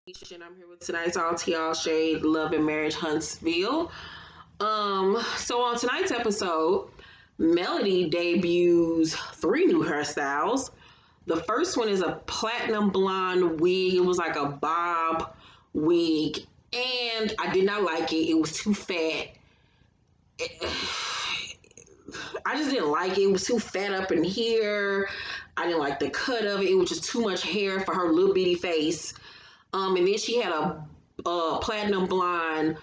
And I'm here with tonight's RTL Shade Love and Marriage Huntsville. So on tonight's episode, Melody debuts three new hairstyles. The first one is a platinum blonde wig. It was like a bob wig, and I did not like it. It was too fat. I just didn't like it. It was too fat up in here. I didn't like the cut of it. It was just too much hair for her little bitty face. And then she had a platinum blonde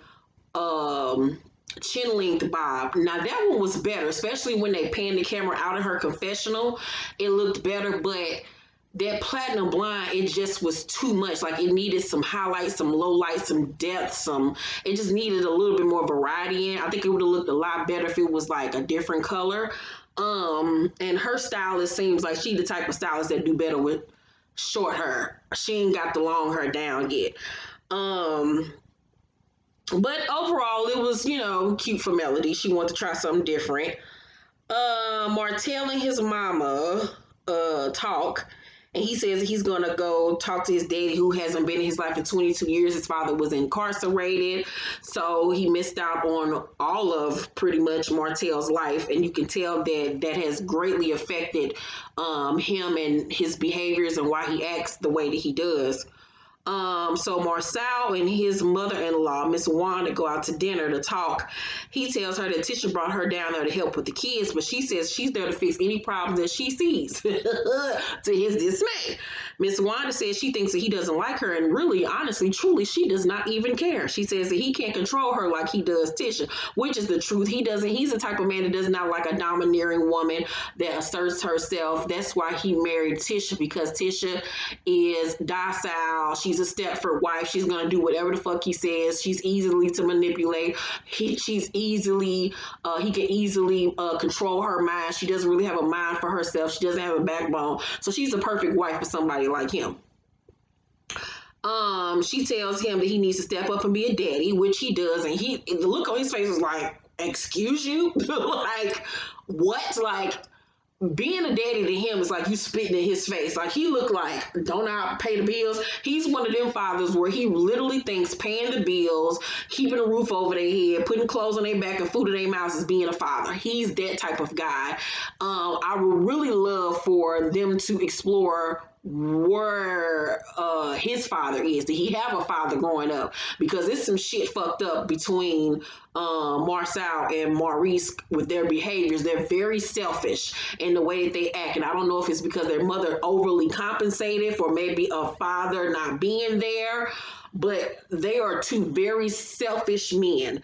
chin length bob. Now that one was better, especially when they panned the camera out of her confessional. It looked better, but that platinum blonde, it just was too much. Like it needed some highlights, some low lights, some depth, it just needed a little bit more variety in. I think it would have looked a lot better if it was like a different color. And her stylist seems like she the type of stylist that do better with short hair. She ain't got the long hair down yet. But overall, it was, cute for Melody. She wanted to try something different. Martell and his mama talk, and he says he's gonna go talk to his daddy, who hasn't been in his life in 22 years. His father was incarcerated, so he missed out on all of pretty much Martell's life, and you can tell that has greatly affected him and his behaviors and why he acts the way that he does. So Marcel and his mother-in-law, Miss Wanda, go out to dinner to talk. He tells her that Tisha brought her down there to help with the kids, but she says she's there to fix any problems that she sees. To his dismay, Miss Wanda says she thinks that he doesn't like her, and really, honestly, truly, she does not even care. She says that he can't control her like he does Tisha, which is the truth. He doesn't. He's the type of man that does not like a domineering woman that asserts herself. That's why he married Tisha, because Tisha is docile. She's a Stepford wife. She's gonna do whatever the fuck he says. She's easily to manipulate. He can easily control her mind. She doesn't really have a mind for herself. She doesn't have a backbone. So she's the perfect wife for somebody like him. She tells him that he needs to step up and be a daddy, which he does, and the look on his face is like, excuse you? Like, what? Like, being a daddy to him is like you spitting in his face. Like, he looked like, don't I pay the bills? He's one of them fathers where he literally thinks paying the bills, keeping a roof over their head, putting clothes on their back and food in their mouths is being a father. He's that type of guy. I would really love for them to explore where his father is. Did he have a father growing up? Because it's some shit fucked up between Marcel and Maurice with their behaviors. They're very selfish in the way that they act, and I don't know if it's because their mother overly compensated for maybe a father not being there, but they are two very selfish men.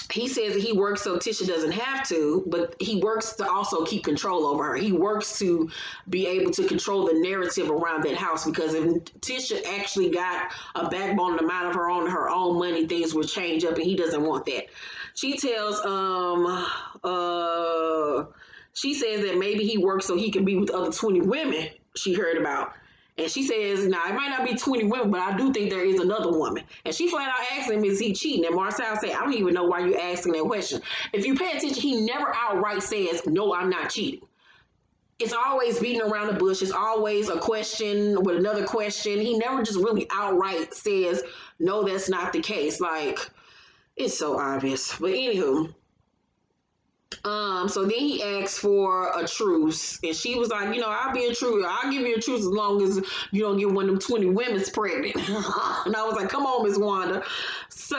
He says that he works so Tisha doesn't have to, but he works to also keep control over her. He works to be able to control the narrative around that house, because if Tisha actually got a backbone and a mind of her own money, things would change up, and he doesn't want that. She tells she says that maybe he works so he can be with other 20 women she heard about. And she says, now it might not be 20 women, but I do think there is another woman. And she flat out asked him, is he cheating? And Marcel said, I don't even know why you're asking that question. If you pay attention, he never outright says, no, I'm not cheating. It's always beating around the bush. It's always a question with another question. He never just really outright says, no, that's not the case. Like, it's so obvious. But anywho, so then he asked for a truce, and she was like, I'll be a truce. I'll give you a truce as long as you don't get one of them 20 women's pregnant. And I was like, come on, Miss Wanda. So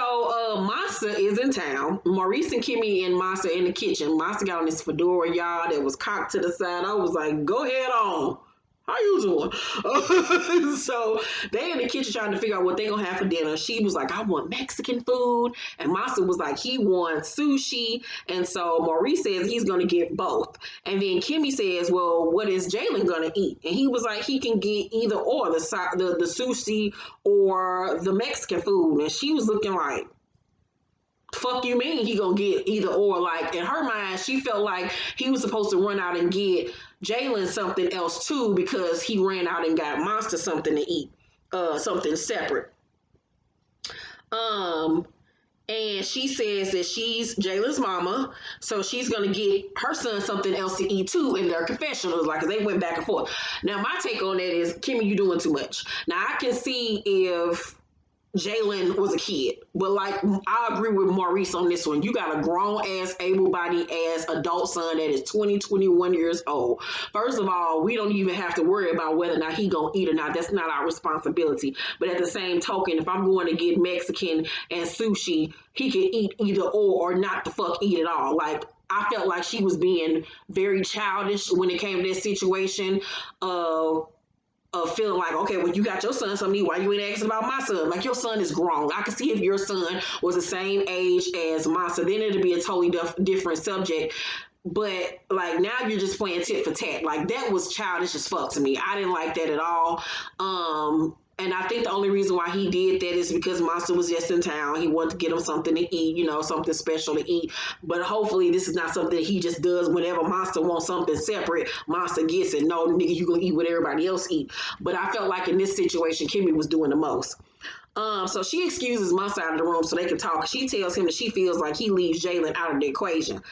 Masa is in town. Maurice and Kimmy and Masa in the kitchen. Masa got on this fedora, y'all, that was cocked to the side. I was like, go ahead on. How you doing? So they in the kitchen trying to figure out what they gonna have for dinner. She was like, I want Mexican food. And Masa was like, he wants sushi. And so Maurice says he's gonna get both. And then Kimmy says, well, what is Jalen gonna eat? And he was like, he can get either or, the sushi or the Mexican food. And she was looking like, fuck you mean he gonna get either or? Like, in her mind, she felt like he was supposed to run out and get Jalen something else too, because he ran out and got Monster something to eat, something separate. And she says that she's Jaylen's mama, so she's gonna get her son something else to eat too in their confessionals, like they went back and forth. Now, my take on that is, Kimmy, you doing too much. Now, I can see if Jaylen was a kid, but like I agree with Maurice on this one. You got a grown ass, able bodied ass adult son that is 20, 21 years old. First of all, we don't even have to worry about whether or not he gonna eat or not. That's not our responsibility. But at the same token, if I'm going to get Mexican and sushi, he can eat either or not the fuck eat at all. Like, I felt like she was being very childish when it came to this situation. Of feeling like, okay, well, you got your son something, why you ain't asking about my son? Like, your son is grown. I can see if your son was the same age as mine, so then it'd be a totally different subject. But like, now you're just playing tit for tat. Like, that was childish as fuck to me. I didn't like that at all. And I think the only reason why he did that is because Monster was just in town. He wanted to get him something to eat, something special to eat. But hopefully this is not something that he just does whenever Monster wants something separate. Monster gets it. No, nigga, you gonna eat what everybody else eat. But I felt like in this situation, Kimmy was doing the most. So she excuses Monster out of the room so they can talk. She tells him that she feels like he leaves Jaylen out of the equation.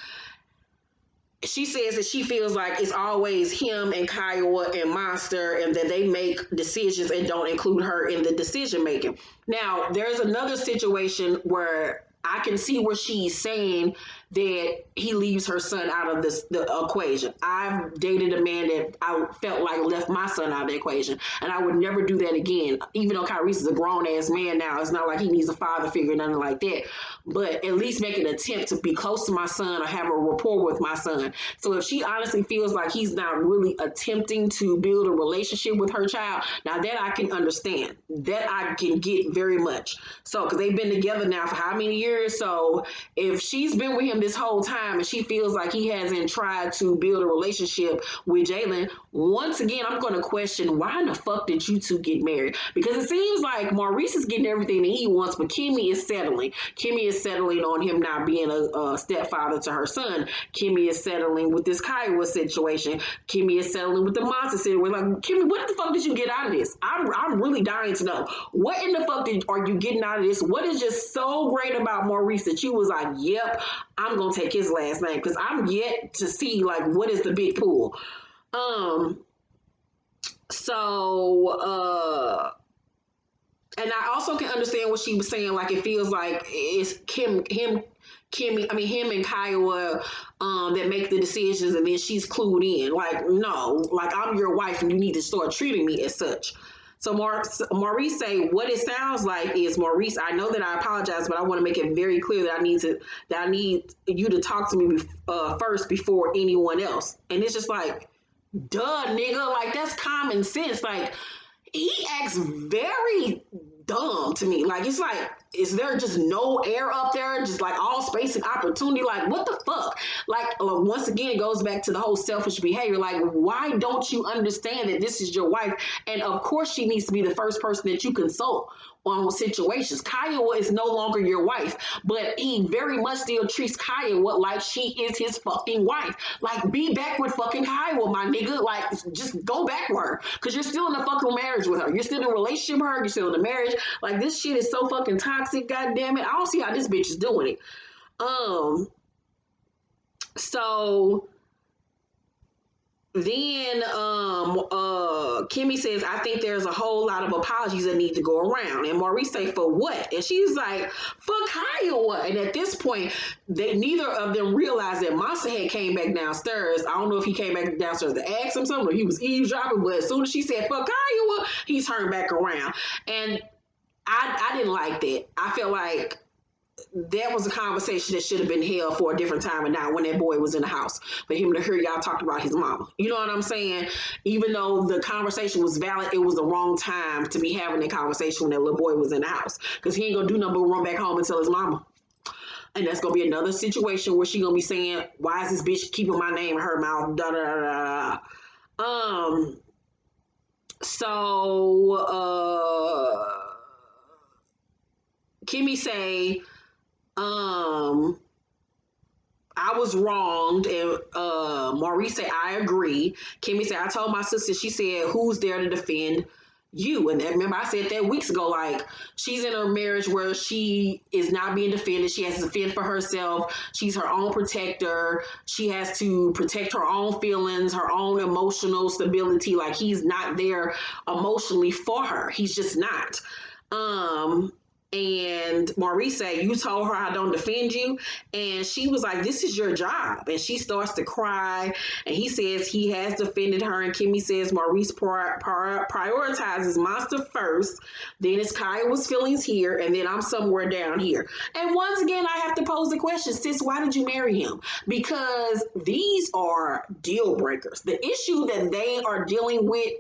She says that she feels like it's always him and Kiowa and Monster, and that they make decisions and don't include her in the decision making. Now, there's another situation where I can see where she's saying that he leaves her son out of the equation. I've dated a man that I felt like left my son out of the equation, and I would never do that again. Even though Kyrese is a grown ass man now, it's not like he needs a father figure, nothing like that. But at least make an attempt to be close to my son or have a rapport with my son. So if she honestly feels like he's not really attempting to build a relationship with her child, now that I can understand. That I can get very much. So, because they've been together now for how many years? So if she's been with him this whole time and she feels like he hasn't tried to build a relationship with Jaylen, once again, I'm going to question, why in the fuck did you two get married? Because it seems like Maurice is getting everything that he wants, but Kimmy is settling. Kimmy is settling on him not being a stepfather to her son. Kimmy is settling with this Kiowa situation. Kimmy is settling with the Monster situation. Like, Kimmy, what the fuck did you get out of this? I'm really dying to know. What in the fuck are you getting out of this? What is just so great about Maurice that you was like, yep, I'm gonna take his last name? Because I'm yet to see like what is the big pool. So and I also can understand what she was saying. Like, it feels like it's him and Kiowa that make the decisions, and then she's clued in. Like, no, like, I'm your wife, and you need to start treating me as such. So Maurice say, what it sounds like is, Maurice, I know that I apologize, but I want to make it very clear that I need you to talk to me first before anyone else. And it's just like, duh, nigga, like, that's common sense. Like, he acts very dumb to me. Like, it's like, is there just no air up there? Just like all space and opportunity? Like, what the fuck? Like, once again, it goes back to the whole selfish behavior. Like, why don't you understand that this is your wife? And of course, she needs to be the first person that you consult on situations. Kiowa is no longer your wife, but he very much still treats Kiowa like she is his fucking wife. Like, be back with fucking Kiowa, my nigga. Like, just go back with her, because you're still in a fucking marriage with her. You're still in a relationship with her. You're still in a marriage. Like, this shit is so fucking toxic. God damn it. I don't see how this bitch is doing it. So then Kimmy says, I think there's a whole lot of apologies that need to go around. And Maurice say, for what? And she's like, for Kiowa. And at this point, neither of them realized that Monster had came back downstairs. I don't know if he came back downstairs to ask him something or he was eavesdropping, but as soon as she said, for Kiowa, he turned back around. And I didn't like that. I felt like that was a conversation that should have been held for a different time and not when that boy was in the house, for him to hear y'all talk about his mama. You know what I'm saying? Even though the conversation was valid, it was the wrong time to be having that conversation when that little boy was in the house, because he ain't gonna do nothing but run back home and tell his mama. And that's gonna be another situation where she gonna be saying, why is this bitch keeping my name in her mouth? Da da da da. So Kimmy say, I was wronged, and Maurice said, I agree. Kimmy said, I told my sister, she said, who's there to defend you. And remember, I said that weeks ago, like, she's in a marriage where she is not being defended. She has to defend for herself. She's her own protector. She has to protect her own feelings, her own emotional stability. Like, he's not there emotionally for her. He's just not. Um, and Maurice said, you told her I don't defend you. And she was like, this is your job. And she starts to cry. And he says he has defended her. And Kimmy says Maurice prioritizes Monster first. Then it's Kiowa's feelings here. And then I'm somewhere down here. And once again, I have to pose the question, sis, why did you marry him? Because these are deal breakers. The issue that they are dealing with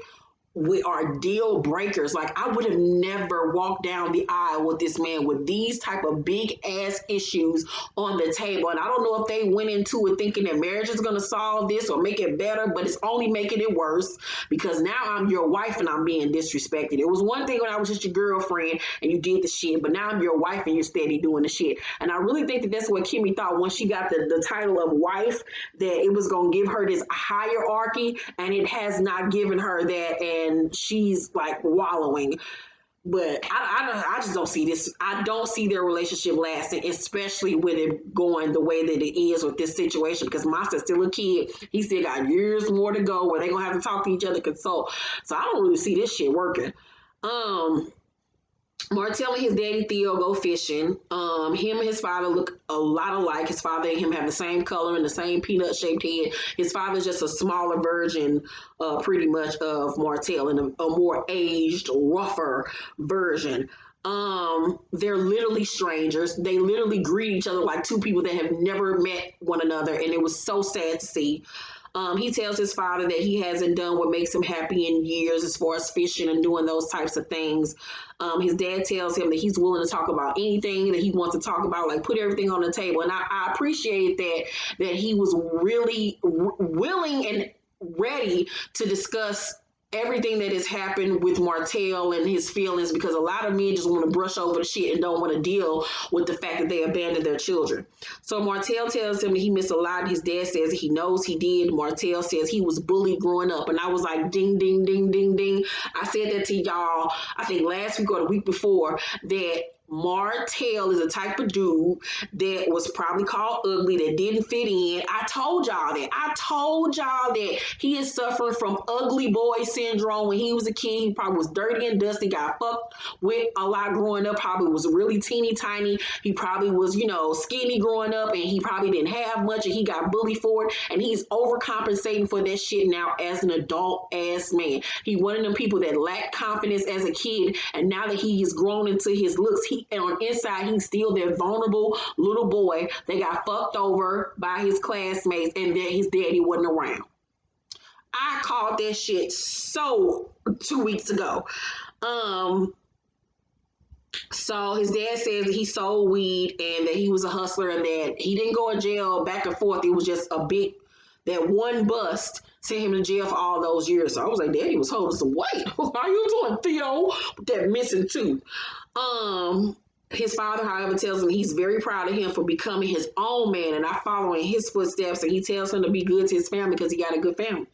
we are deal breakers. Like, I would have never walked down the aisle with this man with these type of big ass issues on the table. And I don't know if they went into it thinking that marriage is going to solve this or make it better, but it's only making it worse because now I'm your wife and I'm being disrespected. It was one thing when I was just your girlfriend and you did the shit, but now I'm your wife and you're steady doing the shit. And I really think that that's what Kimmy thought when she got the title of wife, that it was going to give her this hierarchy, and it has not given her that. And she's like wallowing. But I just don't see this. I don't see their relationship lasting, especially with it going the way that it is with this situation. Because Monster's still a kid. He still got years more to go where they're gonna have to talk to each other, consult. So I don't really see this shit working. Martell and his daddy Theo go fishing. Him and his father look a lot alike. His father and him have the same color and the same peanut-shaped head. His father's just a smaller version, pretty much, of Martell, and a more aged, rougher version. They're literally strangers. They literally greet each other like two people that have never met one another, and it was so sad to see. He tells his father that he hasn't done what makes him happy in years as far as fishing and doing those types of things. His dad tells him that he's willing to talk about anything that he wants to talk about, like put everything on the table. And I appreciate that he was really willing and ready to discuss everything that has happened with Martell and his feelings, because a lot of men just want to brush over the shit and don't want to deal with the fact that they abandoned their children. So Martell tells him that he missed a lot. His dad says he knows he did. Martell says he was bullied growing up. And I was like, ding, ding, ding, ding, ding. I said that to y'all, I think last week or the week before, that Martell is a type of dude that was probably called ugly, that didn't fit in. I told y'all that he is suffering from ugly boy syndrome. When he was a kid, he probably was dirty and dusty, got fucked with a lot growing up, probably was really teeny tiny. He probably was, skinny growing up, and he probably didn't have much, and he got bullied for it, and he's overcompensating for that shit now as an adult ass man. He one of them people that lacked confidence as a kid, and now that he has grown into his looks, and on the inside, he's still that vulnerable little boy that got fucked over by his classmates and that his daddy wasn't around. I called that shit so 2 weeks ago. So his dad says that he sold weed and that he was a hustler and that he didn't go to jail back and forth. It was just that one bust sent him to jail for all those years. So I was like, Daddy was holding some weight. How you doing, Theo? With that missing tooth. His father, however, tells him he's very proud of him for becoming his own man and not following his footsteps. And he tells him to be good to his family because he got a good family.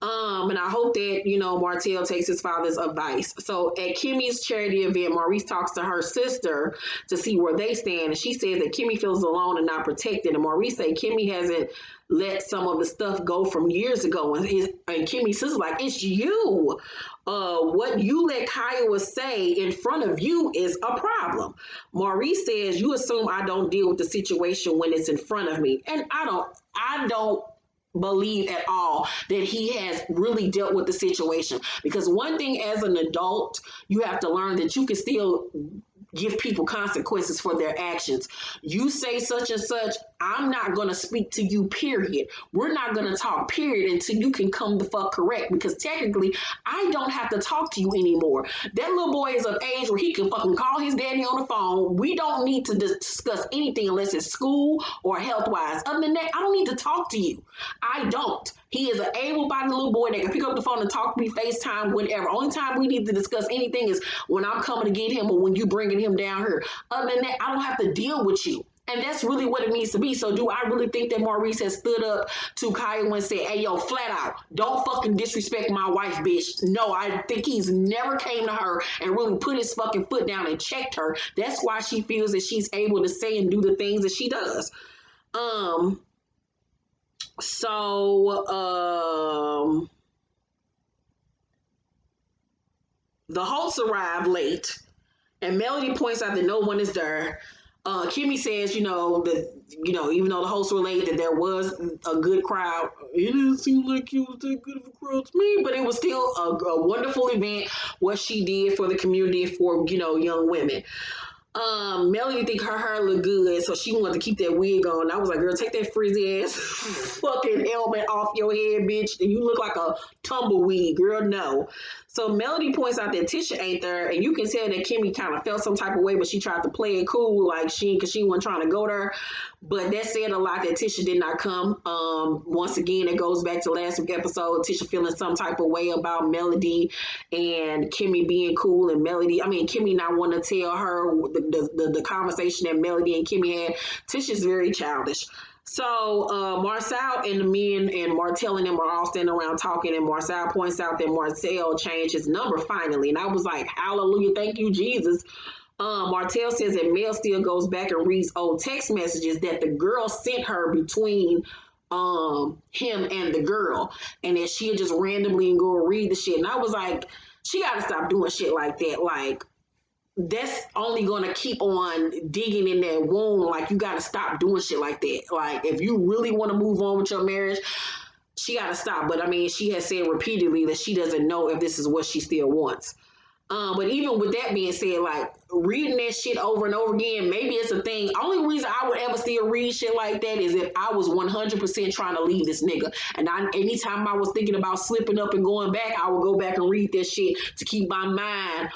And I hope that, Martell takes his father's advice. So at Kimmy's charity event, Maurice talks to her sister to see where they stand. And she says that Kimmy feels alone and not protected. And Maurice said Kimmy hasn't let some of the stuff go from years ago. And Kimmy's sister's like, it's you. What you let Kiowa say in front of you is a problem. Maurice says, you assume I don't deal with the situation when it's in front of me. And I don't believe at all that he has really dealt with the situation, because one thing as an adult, you have to learn that you can still give people consequences for their actions. You say such and such, I'm not going to speak to you, period. We're not going to talk, period, until you can come the fuck correct, because technically I don't have to talk to you anymore. That little boy is of age where he can fucking call his daddy on the phone. We don't need to discuss anything unless it's school or health-wise. Other than that, I don't need to talk to you. I don't. He is an able-bodied little boy that can pick up the phone and talk to me, FaceTime, whenever. Only time we need to discuss anything is when I'm coming to get him or when you bringing him down here. Other than that, I don't have to deal with you. And that's really what it needs to be. So do I really think that Maurice has stood up to Kyle and said, hey, yo, flat out, don't fucking disrespect my wife, bitch. No, I think he's never came to her and really put his fucking foot down and checked her. That's why she feels that she's able to say and do the things that she does. Um, so the Holtz arrive late, and Melody points out that no one is there. Kimmy says, even though the hosts were late, that there was a good crowd. It didn't seem like it was that good of a crowd to me, but it was still a wonderful event, what she did for the community and for, young women. Melody think her hair looked good, so she wanted to keep that wig on. I was like, girl, take that frizzy ass fucking helmet off your head, bitch. You look like a tumbleweed, girl. No. So Melody points out that Tisha ain't there, and you can tell that Kimmy kind of felt some type of way, but she tried to play it cool, like because she wasn't trying to go there. But that said a lot that Tisha did not come. Once again, it goes back to last week's episode. Tisha feeling some type of way about Melody and Kimmy being cool, and Kimmy not want to tell her the conversation that Melody and Kimmy had. Tisha's very childish. So Marcel and the men and Martell and them are all standing around talking, and Marcel points out that Marcel changed his number finally. And I was like, hallelujah, thank you, Jesus. Martell says that Mel still goes back and reads old text messages that the girl sent her between him and the girl, and that she'll just randomly go and read the shit. And I was like, she got to stop doing shit like that. Like, that's only gonna keep on digging in that wound. Like, you gotta stop doing shit like that. Like, if you really want to move on with your marriage, she gotta stop. But she has said repeatedly that she doesn't know if this is what she still wants. But even with that being said, like, reading that shit over and over again, maybe it's a thing. Only reason I would ever still read shit like that is if I was 100% trying to leave this nigga. And anytime I was thinking about slipping up and going back, I would go back and read that shit to keep my mind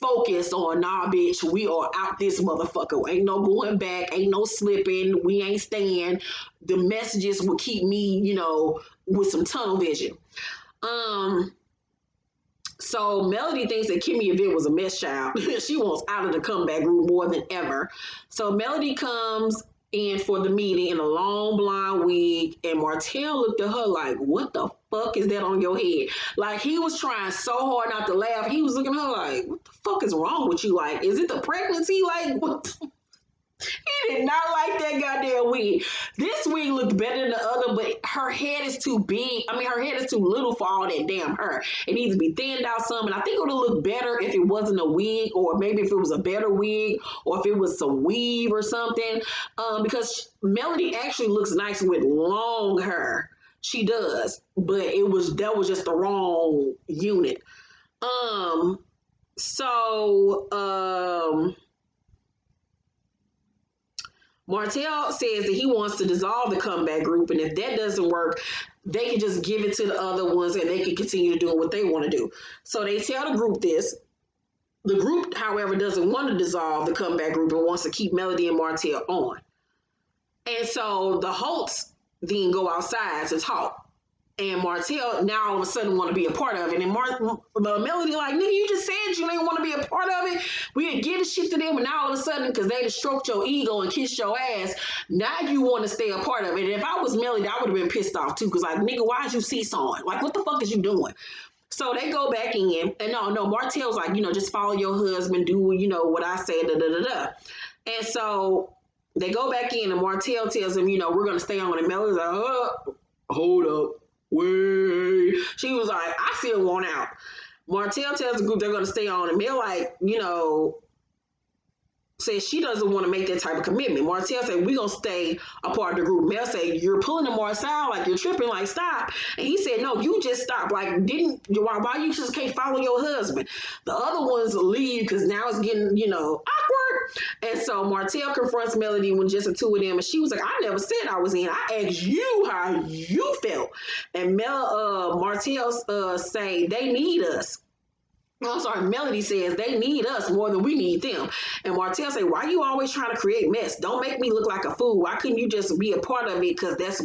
focused on, nah, bitch, we are out this motherfucker. Ain't no going back, ain't no slipping, we ain't staying. The messages will keep me, with some tunnel vision. So Melody thinks that Kimmy Event was a mess child. She wants out of the comeback room more than ever. So Melody comes in for the meeting in a long blonde wig, and Martell looked at her like, what the fuck is that on your head? Like, he was trying so hard not to laugh. He was looking at her like, what the fuck is wrong with you? Like, is it the pregnancy? Like, what? He did not like that goddamn wig. This wig looked better than the other, but her head is too big. Her head is too little for all that damn hair. It needs to be thinned out some, and I think it would have looked better if it wasn't a wig, or maybe if it was a better wig, or if it was some weave or something. Because Melody actually looks nice with long hair. She does, but that was just the wrong unit. Martell says that he wants to dissolve the comeback group, and if that doesn't work, they can just give it to the other ones and they can continue doing what they want to do. So they tell the group this. The group, however, doesn't want to dissolve the comeback group and wants to keep Melody and Martell on. And so the Holtz then go outside to talk. And Martell now all of a sudden want to be a part of it. And Melody like, nigga, you just said you didn't want to be a part of it. We didn't give the shit to them, and now all of a sudden, because they just stroked your ego and kissed your ass, now you want to stay a part of it. And if I was Melody, I would have been pissed off too, because like, nigga, why'd you seesawing? Like, what the fuck is you doing? So they go back in, and no, Martell's like, just follow your husband, do, what I say, da-da-da-da. And so they go back in, and Martell tells him, we're going to stay on. And Melody's like, hold up. Wait. She was like, I still want out. Martell tells the group they're going to stay on, and Mel like, says she doesn't want to make that type of commitment. Martell said, we're going to stay a part of the group. Mel said, you're pulling the Marcel, like you're tripping, like stop. And he said, no, you just stop. Like, why you just can't follow your husband? The other ones leave because now it's getting, awkward. And so Martell confronts Melody when just the two of them. And she was like, I never said I was in. I asked you how you felt. And Martell say, they need us. I'm sorry, Melody says they need us more than we need them. And Martell say, why you always trying to create mess? Don't make me look like a fool. Why couldn't you just be a part of it? Because that's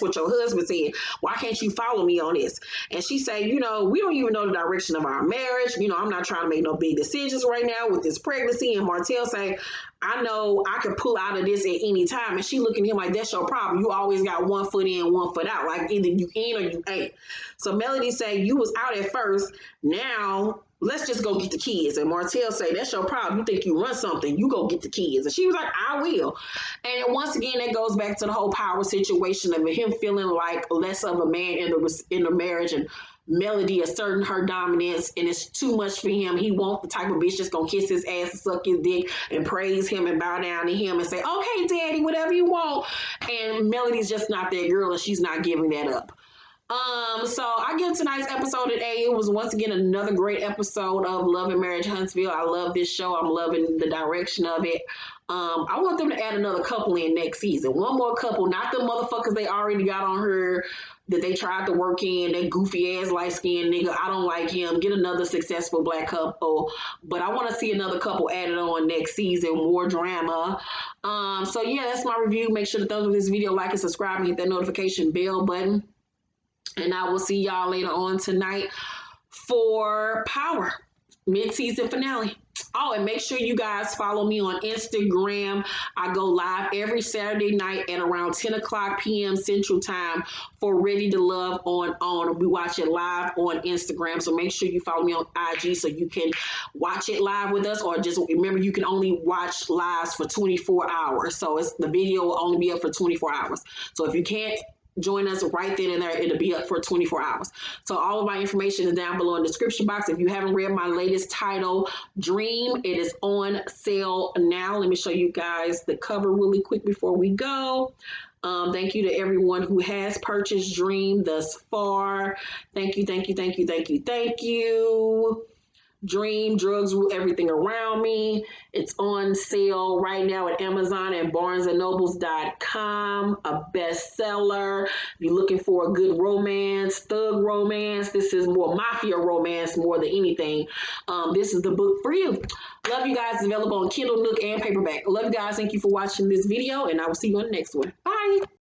what your husband said. Why can't you follow me on this? And she say, we don't even know the direction of our marriage. I'm not trying to make no big decisions right now with this pregnancy. And Martell say, I know I could pull out of this at any time. And she looking at him like, that's your problem. You always got one foot in, one foot out. Like either you in or you ain't. So Melody say, you was out at first. Now let's just go get the kids. And Martell say, that's your problem. You think you run something. You go get the kids. And she was like, I will. And then once again, that goes back to the whole power situation of him feeling like less of a man in the marriage, and Melody asserting her dominance, and it's too much for him. He wants the type of bitch that's gonna kiss his ass and suck his dick and praise him and bow down to him and say, okay, daddy, whatever you want. And Melody's just not that girl, and she's not giving that up. So I give tonight's episode an A. It was once again another great episode of Love and Marriage Huntsville. I love this show. I'm loving the direction of it. I want them to add another couple in next season. One more couple, not the motherfuckers they already got on her that they tried to work in, that goofy ass light skinned nigga. I don't like him. Get another successful black couple. But I want to see another couple added on next season, more drama. So yeah, that's my review. Make sure to thumbs up this video, like and subscribe, and hit that notification bell button. And I will see y'all later on tonight for Power mid-season finale. Oh, and make sure you guys follow me on Instagram. I go live every Saturday night at around 10 o'clock p.m. Central Time for Ready to Love on. We watch it live on Instagram. So make sure you follow me on IG so you can watch it live with us, or just remember you can only watch lives for 24 hours. So the video will only be up for 24 hours. So if you can't join us right then and there, it'll be up for 24 hours. So all of my information is down below in the description box. If you haven't read my latest title, Dream, it is on sale now. Let me show you guys the cover really quick before we go. Thank you to everyone who has purchased Dream thus far. Thank you, thank you, thank you, thank you, thank you. Dream, Drugs Rule Everything Around Me. It's on sale right now at Amazon and BarnesandNobles.com. A bestseller. If you're looking for a good romance, thug romance, this is more mafia romance more than anything. This is the book for you. Love you guys. It's available on Kindle, Nook, and paperback. Love you guys. Thank you for watching this video, and I will see you on the next one. Bye.